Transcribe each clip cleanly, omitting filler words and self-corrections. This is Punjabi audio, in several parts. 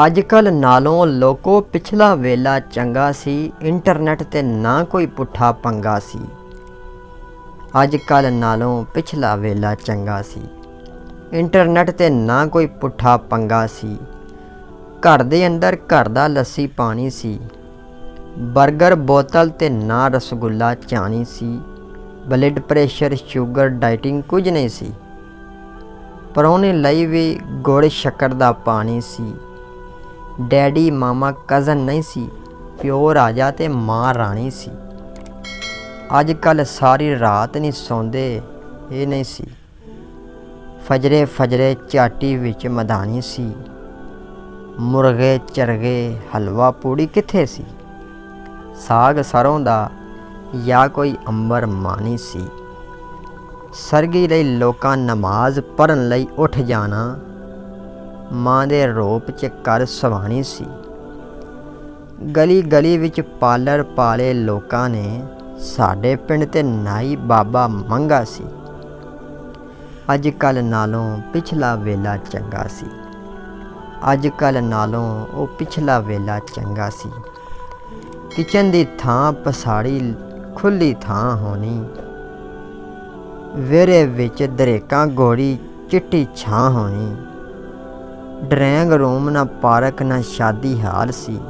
ਅੱਜ ਕੱਲ੍ਹ ਨਾਲੋਂ ਲੋਕੋ ਪਿਛਲਾ ਵੇਲਾ ਚੰਗਾ ਸੀ। ਇੰਟਰਨੈਟ ਤੇ ਨਾ ਕੋਈ ਪੁੱਠਾ ਪੰਗਾ ਸੀ। ਅੱਜ ਕੱਲ੍ਹ ਨਾਲੋਂ ਪਿਛਲਾ ਵੇਲਾ ਚੰਗਾ ਸੀ। ਇੰਟਰਨੈਟ ਤੇ ਨਾ ਕੋਈ ਪੁੱਠਾ ਪੰਗਾ ਸੀ। ਘਰ ਦੇ ਅੰਦਰ ਘਰ ਦਾ ਲੱਸੀ ਪਾਣੀ ਸੀ। ਬਰਗਰ ਬੋਤਲ ਤੇ ਨਾ ਰਸਗੁੱਲਾ ਚਾਣੀ ਸੀ। ਬਲੱਡ ਪ੍ਰੈਸ਼ਰ ਸ਼ੂਗਰ ਡਾਈਟਿੰਗ ਕੁਝ ਨਹੀਂ ਸੀ। ਪਰਾਹੁਣੇ ਲਈ ਵੀ ਗੁੜ ਸ਼ੱਕਰ ਦਾ ਪਾਣੀ ਸੀ। ਡੈਡੀ ਮਾਮਾ ਕਜ਼ਨ ਨਹੀਂ ਸੀ। ਪਿਓ ਰਾਜਾ ਤੇ ਮਾਂ ਰਾਣੀ ਸੀ। ਅੱਜ ਕੱਲ੍ਹ ਸਾਰੀ ਰਾਤ ਨਹੀਂ ਸੌਂਦੇ ਇਹ ਨਹੀਂ ਸੀ। ਫਜਰੇ ਫਜਰੇ ਚਾਟੀ ਵਿੱਚ ਮਧਾਣੀ ਸੀ। ਮੁਰਗੇ ਚਰਗੇ ਹਲਵਾ ਪੂੜੀ ਕਿੱਥੇ ਸੀ। ਸਾਗ ਸਰੋਂ ਦਾ ਜਾਂ ਕੋਈ ਅੰਬਰ ਮਾਣੀ ਸੀ। ਸਰਗੀ ਲਈ ਲੋਕਾਂ ਨਮਾਜ਼ ਪੜ੍ਹਨ ਲਈ ਉੱਠ ਜਾਣਾ। ਮਾਂ ਦੇ ਰੋਪ 'ਚ ਘਰ ਸਵਾਣੀ ਸੀ। ਗਲੀ ਗਲੀ ਵਿੱਚ ਪਾਲਰ ਪਾਲੇ ਲੋਕਾਂ ਨੇ। ਸਾਡੇ ਪਿੰਡ ਤੇ ਨਾਈ ਬਾਬਾ ਮੰਗਾ ਸੀ। ਅੱਜ ਕੱਲ੍ਹ ਨਾਲੋਂ ਪਿਛਲਾ ਵੇਲਾ ਚੰਗਾ ਸੀ। ਅੱਜ ਕੱਲ੍ਹ ਨਾਲੋਂ ਉਹ ਪਿਛਲਾ ਵੇਲਾ ਚੰਗਾ ਸੀ। ਕਿਚਨ ਦੀ ਥਾਂ ਪਸਾੜੀ ਖੁੱਲ੍ਹੀ ਥਾਂ ਹੋਣੀ। ਵਿਹੜੇ ਵਿੱਚ ਦਰੇਕਾਂ ਗੋੜੀ ਚਿੱਟੀ ਛਾਂ ਹੋਣੀ। ਡਰਾਇੰਗ ਰੂਮ ਨਾ ਪਾਰਕ ਨਾ ਸ਼ਾਦੀ ਹਾਲ ਸੀ।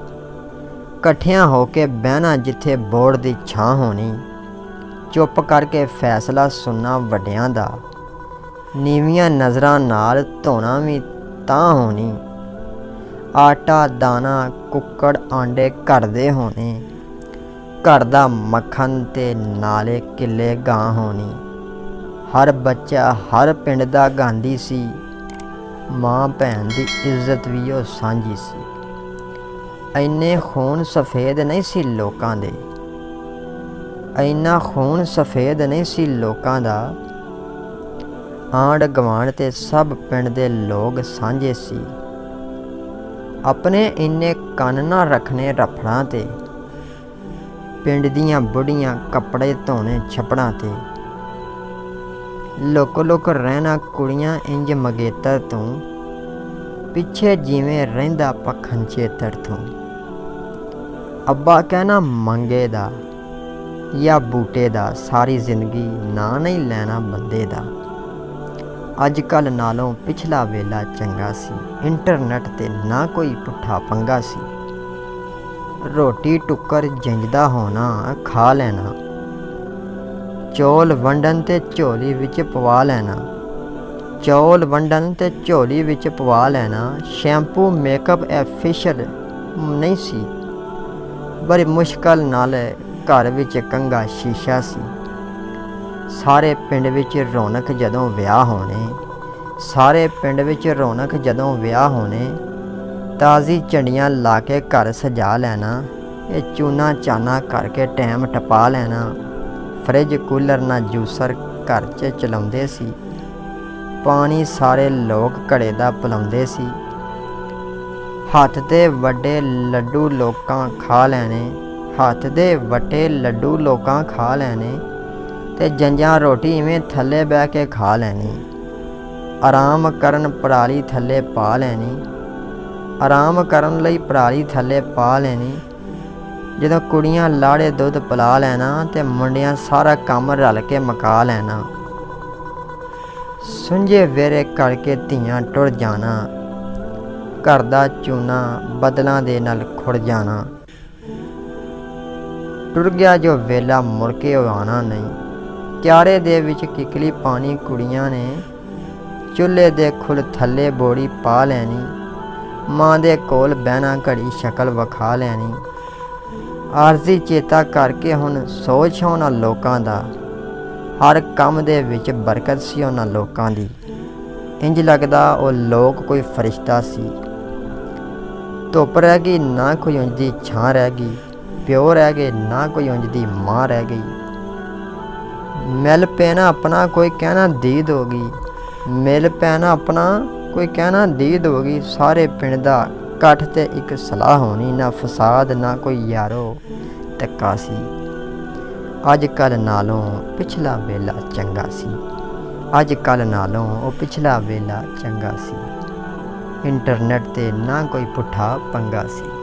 ਇਕੱਠਿਆਂ ਹੋ ਕੇ ਬਹਿਣਾ ਜਿੱਥੇ ਬੋਰਡ ਦੀ ਛਾਂ ਹੋਣੀ। ਚੁੱਪ ਕਰਕੇ ਫੈਸਲਾ ਸੁਣਨਾ ਵੱਡਿਆਂ ਦਾ। ਨੀਵੀਆਂ ਨਜ਼ਰਾਂ ਨਾਲ ਧੋਣਾ ਵੀ ਤਾਂ ਹੋਣੀ। ਆਟਾ ਦਾਣਾ ਕੁੱਕੜ ਆਂਡੇ ਘਰ ਦੇ ਹੋਣੇ। ਘਰ ਦਾ ਮੱਖਣ ਤੇ ਨਾਲੇ ਕਿੱਲੇ ਗਾਂ ਹੋਣੀ। ਹਰ ਬੱਚਾ ਹਰ ਪਿੰਡ ਦਾ ਗਾਂਧੀ ਸੀ। ਮਾਂ ਭੈਣ ਦੀ ਇੱਜ਼ਤ ਵੀ ਉਹ ਸਾਂਝੀ ਸੀ। ਇੰਨੇ ਖੂਨ ਸਫੇਦ ਨਹੀਂ ਸੀ ਲੋਕਾਂ ਦੇ। ਇੰਨਾ ਖੂਨ ਸਫੇਦ ਨਹੀਂ ਸੀ ਲੋਕਾਂ ਦਾ। ਆਂਢ ਗੁਆਂਢ ਤੇ ਸਭ ਪਿੰਡ ਦੇ ਲੋਕ ਸਾਂਝੇ ਸੀ। ਆਪਣੇ ਇੰਨੇ ਕੰਨ ਨਾ ਰੱਖਣੇ ਰਫੜਾਂ ਤੇ। ਪਿੰਡ ਦੀਆਂ ਬੁੱਢੀਆਂ ਕੱਪੜੇ ਧੋਣੇ ਛੱਪੜਾਂ ਤੇ। ਲੁਕ ਲੁਕ ਰਹਿਣਾ ਕੁੜੀਆਂ ਇੰਜ ਮੰਗੇਤਰ ਤੋਂ। ਪਿੱਛੇ ਜਿਵੇਂ ਰਹਿੰਦਾ ਪੱਖਣ ਚੇਤਰ ਤੋਂ। ਅੱਬਾ ਕਹਿਣਾ ਮੰਗੇ ਦਾ ਜਾਂ ਬੂਟੇ ਦਾ। ਸਾਰੀ ਜ਼ਿੰਦਗੀ ਨਾਂ ਨਹੀਂ ਲੈਣਾ ਬੰਦੇ ਦਾ। ਅੱਜ ਕੱਲ੍ਹ ਨਾਲੋਂ ਪਿਛਲਾ ਵੇਲਾ ਚੰਗਾ ਸੀ। ਇੰਟਰਨੈਟ ਤੇ ਨਾ ਕੋਈ ਪੁੱਠਾ ਪੰਗਾ ਸੀ। ਰੋਟੀ ਟੁੱਕਰ ਜੰਜਦਾ ਹੋਣਾ ਖਾ ਲੈਣਾ। ਚੌਲ ਵੰਡਣ ਤੇ ਝੋਲੀ ਵਿੱਚ ਪਵਾ ਲੈਣਾ। ਚੌਲ ਵੰਡਣ ਤੇ ਝੋਲੀ ਵਿੱਚ ਪਵਾ ਲੈਣਾ। ਸ਼ੈਂਪੂ ਮੇਕਅਪ ਐਫੀਸ਼ੀਅਲ ਨਹੀਂ ਸੀ। ਬੜੀ ਮੁਸ਼ਕਲ ਨਾਲ ਘਰ ਵਿੱਚ ਕੰਘਾ ਸ਼ੀਸ਼ਾ ਸੀ। ਸਾਰੇ ਪਿੰਡ ਵਿੱਚ ਰੌਣਕ ਜਦੋਂ ਵਿਆਹ ਹੋਣੇ। ਸਾਰੇ ਪਿੰਡ ਵਿੱਚ ਰੌਣਕ ਜਦੋਂ ਵਿਆਹ ਹੋਣੇ। ਤਾਜ਼ੀ ਝੰਡੀਆਂ ਲਾ ਕੇ ਘਰ ਸਜਾ ਲੈਣਾ। ਇਹ ਚੂਨਾ ਚਾਨਾ ਕਰਕੇ ਟਾਈਮ ਟਪਾ ਲੈਣਾ। ਫਰਿੱਜ ਕੂਲਰ ਨਾ ਜੂਸਰ ਘਰ 'ਚ ਚਲਾਉਂਦੇ ਸੀ। ਪਾਣੀ ਸਾਰੇ ਲੋਕ ਘੜੇ ਦਾ ਪਿਲਾਉਂਦੇ ਸੀ। ਹੱਥ ਦੇ ਵੱਡੇ ਲੱਡੂ ਲੋਕਾਂ ਖਾ ਲੈਣੇ। ਹੱਥ ਦੇ ਵੱਡੇ ਲੱਡੂ ਲੋਕਾਂ ਖਾ ਲੈਣੇ। ਤੇ ਜੰਜਾਂ ਰੋਟੀ ਇਵੇਂ ਥੱਲੇ ਬਹਿ ਕੇ ਖਾ ਲੈਣੀ। ਆਰਾਮ ਕਰਨ ਪਰਾਲੀ ਥੱਲੇ ਪਾ ਲੈਣੀ। ਆਰਾਮ ਕਰਨ ਲਈ ਪਰਾਲੀ ਥੱਲੇ ਪਾ ਲੈਣੀ। ਜਦੋਂ ਕੁੜੀਆਂ ਲਾੜੇ ਦੁੱਧ ਪਿਲਾ ਲੈਣਾ ਤੇ ਮੁੰਡਿਆਂ ਸਾਰਾ ਕੰਮ ਰਲ ਕੇ ਮੁਕਾ ਲੈਣਾ। ਸੁੰਝੇ ਵਿਹੜੇ ਕਰਕੇ ਧੀਆਂ ਟੁਰ ਜਾਣਾ। ਘਰ ਦਾ ਚੂਨਾ ਬਦਲਾਂ ਦੇ ਨਾਲ ਖੁੜ ਜਾਣਾ। ਟੁਰ ਗਿਆ ਜੋ ਵੇਲਾ ਮੁੜ ਕੇ ਆਉਣਾ ਨਹੀਂ। ਕਿਆਰੇ ਦੇ ਵਿੱਚ ਕਿੱਕਲੀ ਪਾਣੀ ਕੁੜੀਆਂ ਨੇ। ਚੁੱਲ੍ਹੇ ਦੇ ਖੁੱਲ੍ਹ ਥੱਲੇ ਬੋੜੀ ਪਾ ਲੈਣੀ। ਮਾਂ ਦੇ ਕੋਲ ਬਹਿਣਾ ਘੜੀ ਸ਼ਕਲ ਵਿਖਾ ਲੈਣੀ। ਆਰਜ਼ੀ ਚੇਤਾ ਕਰਕੇ ਹੁਣ ਸੋਚ ਉਹਨਾਂ ਲੋਕਾਂ ਦਾ। ਹਰ ਕੰਮ ਦੇ ਵਿੱਚ ਬਰਕਤ ਸੀ ਉਹਨਾਂ ਲੋਕਾਂ ਦੀ। ਇੰਜ ਲੱਗਦਾ ਉਹ ਲੋਕ ਕੋਈ ਫਰਿਸ਼ਤਾ ਸੀ। ਧੁੱਪ ਰਹਿ ਗਈ ਨਾ ਕੋਈ ਉਂਝ ਦੀ ਛਾਂ ਰਹਿ ਗਈ। ਪਿਓ ਰਹਿ ਗਏ ਨਾ ਕੋਈ ਉਂਝ ਦੀ ਮਾਂ ਰਹਿ ਗਈ। ਮਿਲ ਪੈਣਾ ਆਪਣਾ ਕੋਈ ਕਹਿਣਾ ਦੀਦ ਹੋ ਗਈ। ਮਿਲ ਪੈਣਾ ਆਪਣਾ ਕੋਈ ਕਹਿਣਾ ਦੀਦ ਹੋ ਗਈ। ਸਾਰੇ ਪਿੰਡ ਦਾ ਇਕੱਠ ਤੇ ਇੱਕ ਸਲਾਹ ਹੋਣੀ। ਨਾ ਫਸਾਦ ਨਾ ਕੋਈ ਯਾਰੋ ਧੱਕਾ ਸੀ। ਅੱਜ ਕੱਲ੍ਹ ਨਾਲੋਂ ਪਿਛਲਾ ਵੇਲਾ ਚੰਗਾ ਸੀ। ਅੱਜ ਕੱਲ੍ਹ ਨਾਲੋਂ ਉਹ ਪਿਛਲਾ ਵੇਲਾ ਚੰਗਾ ਸੀ। ਇੰਟਰਨੈਟ 'ਤੇ ਨਾ ਕੋਈ ਪੁੱਠਾ ਪੰਗਾ ਸੀ।